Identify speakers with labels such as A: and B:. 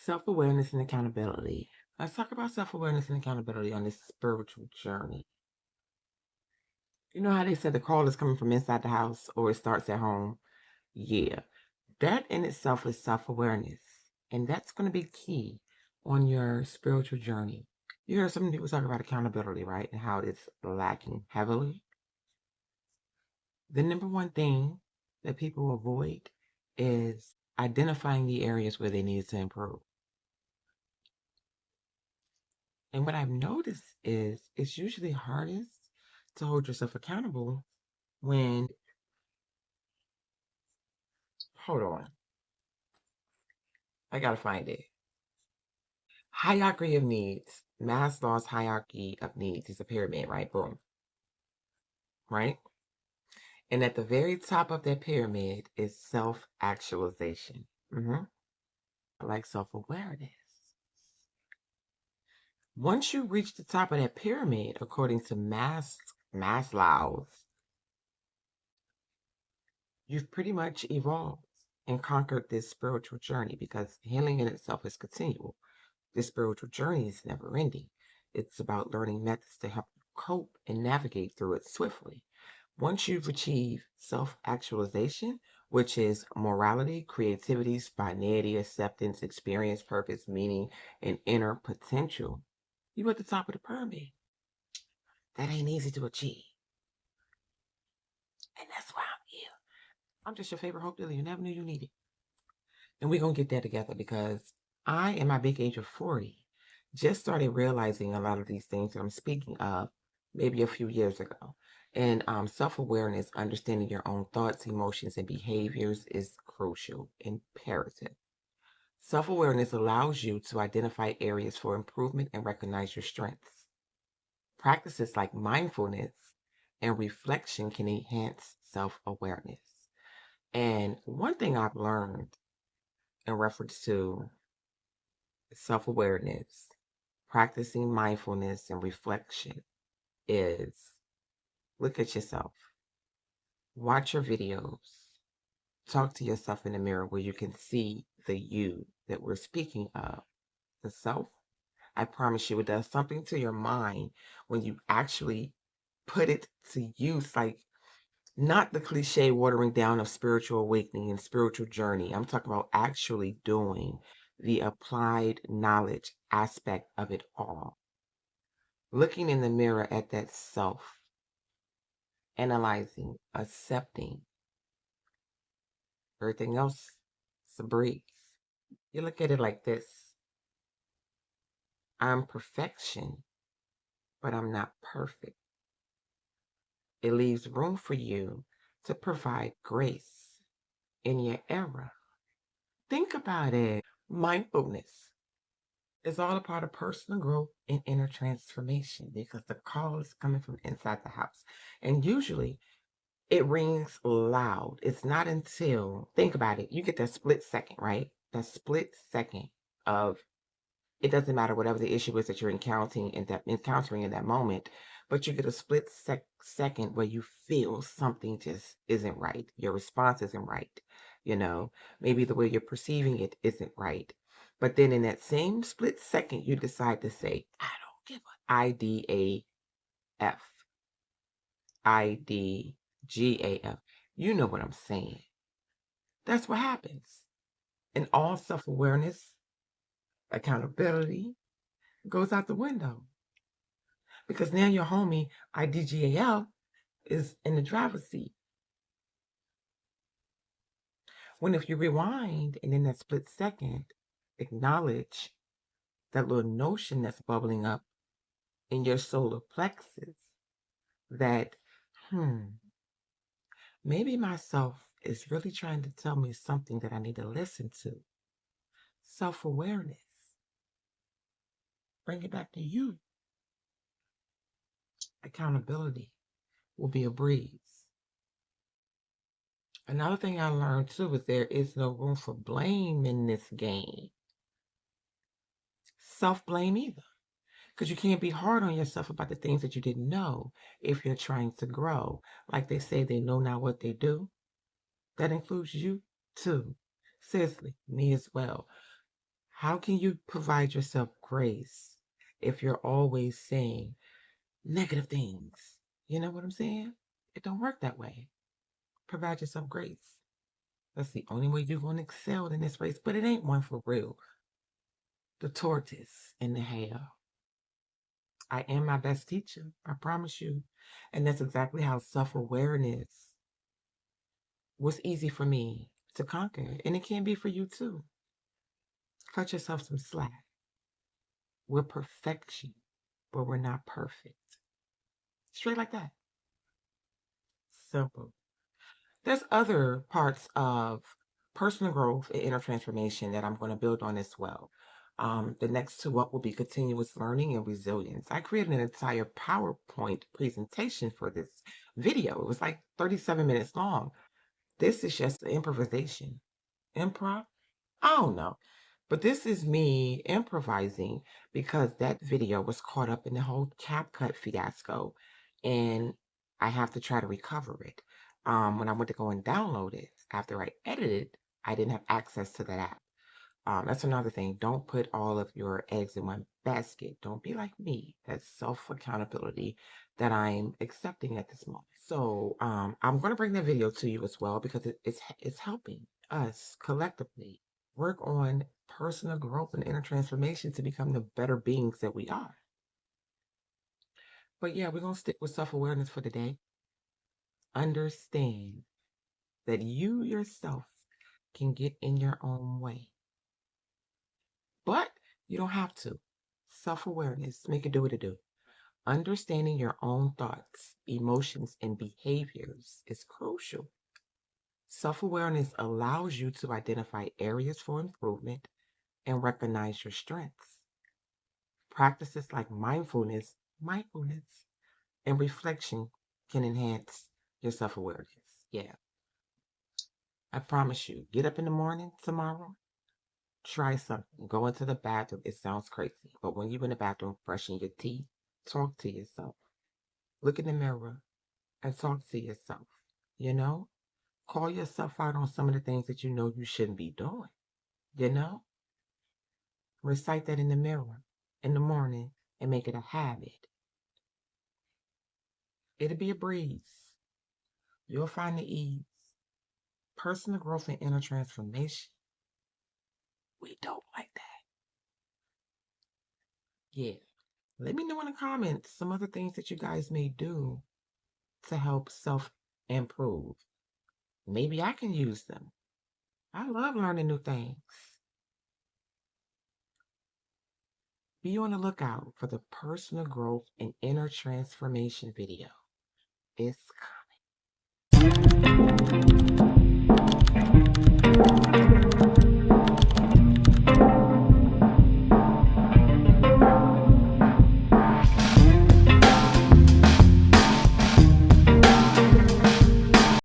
A: Self-awareness and accountability. Let's talk about self-awareness and accountability on this spiritual journey. You know how they said the call is coming from inside the house or it starts at home? Yeah, that in itself is self-awareness. And that's going to be key on your spiritual journey. You hear some people talk about accountability, right? And how it's lacking heavily. The number one thing that people avoid is identifying the areas where they need to improve. And what I've noticed is it's usually hardest to hold yourself accountable when, hold on, I gotta find it. Hierarchy of needs. Maslow's hierarchy of needs is a pyramid, right? Boom, right? And at the very top of that pyramid is self-actualization. Like self-awareness. Once you reach the top of that pyramid, according to Maslow's, you've pretty much evolved and conquered this spiritual journey because healing in itself is continual. This spiritual journey is never ending. It's about learning methods to help you cope and navigate through it swiftly. Once you've achieved self actualization, which is morality, creativity, spontaneity, acceptance, experience, purpose, meaning, and inner potential, you're at the top of the pyramid. That ain't easy to achieve. And that's why I'm here. I'm just your favorite hope dealer. You never knew you needed. And we're going to get that together because I, in my big age of 40, just started realizing a lot of these things that I'm speaking of maybe a few years ago. And self awareness, understanding your own thoughts, emotions, and behaviors is crucial, imperative. Self awareness allows you to identify areas for improvement and recognize your strengths. Practices like mindfulness and reflection can enhance self awareness. And one thing I've learned in reference to self awareness, practicing mindfulness and reflection is look at yourself, watch your videos, talk to yourself in the mirror where you can see the you that we're speaking of, the self. I promise you, it does something to your mind when you actually put it to use, like not the cliche watering down of spiritual awakening and spiritual journey. I'm talking about actually doing the applied knowledge aspect of it all. Looking in the mirror at that self, analyzing, accepting. Everything else is a breeze. You look at it like this: I'm perfection, but I'm not perfect. It leaves room for you to provide grace in your error. Think about it. Mindfulness is all a part of personal growth and inner transformation because the call is coming from inside the house. And usually it rings loud. It's not until, think about it, you get that split second, right? That split second of, it doesn't matter whatever the issue is that you're encountering in that moment, but you get a split second where you feel something just isn't right. Your response isn't right. You know, maybe the way you're perceiving it isn't right. But then in that same split second, you decide to say, I don't give a IDAF, IDGAF. You know what I'm saying. That's what happens. And all self awareness, accountability goes out the window. Because now your homie IDGAL is in the driver's seat. When if you rewind and in that split second, acknowledge that little notion that's bubbling up in your solar plexus that, maybe myself is really trying to tell me something that I need to listen to. Self awareness. Bring it back to you. Accountability will be a breeze. Another thing I learned too is there is no room for blame in this game. Self blame either. Because you can't be hard on yourself about the things that you didn't know if you're trying to grow. Like they say, they know not what they do. That includes you too. Seriously, me as well. How can you provide yourself grace if you're always saying negative things? You know what I'm saying? It don't work that way. Provide yourself grace. That's the only way you're going to excel in this race, but it ain't one for real. The tortoise and the hare. I am my best teacher, I promise you. And that's exactly how self-awareness was easy for me to conquer. And it can be for you too. Cut yourself some slack. We're perfection, but we're not perfect. Straight like that. Simple. There's other parts of personal growth and inner transformation that I'm going to build on as well. The next two up will be continuous learning and resilience. I created an entire PowerPoint presentation for this video. It was like 37 minutes long. This is just improvisation. Improv? I don't know. But this is me improvising because that video was caught up in the whole CapCut fiasco and I have to try to recover it. When I went to go and download it, after I edited, I didn't have access to that app. That's another thing. Don't put all of your eggs in one basket. Don't be like me. That's self-accountability that I'm accepting at this moment. So I'm going to bring that video to you as well because it's helping us collectively work on personal growth and inner transformation to become the better beings that we are. But yeah, we're going to stick with self-awareness for today. Understand that you yourself can get in your own way. But you don't have to. Self-awareness, make it do what it do. Understanding your own thoughts, emotions, and behaviors is crucial. Self-awareness allows you to identify areas for improvement and recognize your strengths. Practices like mindfulness, and reflection can enhance your self-awareness. Yeah, I promise you. Get up in the morning tomorrow, try something. Go into the bathroom. It sounds crazy, but when you're in the bathroom brushing your teeth, talk to yourself. Look in the mirror and talk to yourself. You know, call yourself out on some of the things that you know you shouldn't be doing. You know, recite that in the mirror in the morning and make it a habit. It'll be a breeze. You'll find the ease. Personal growth and inner transformation. We don't like that. Yeah. Let me know in the comments some other things that you guys may do to help self improve. Maybe I can use them. I love learning new things. Be on the lookout for the personal growth and inner transformation video. It's coming.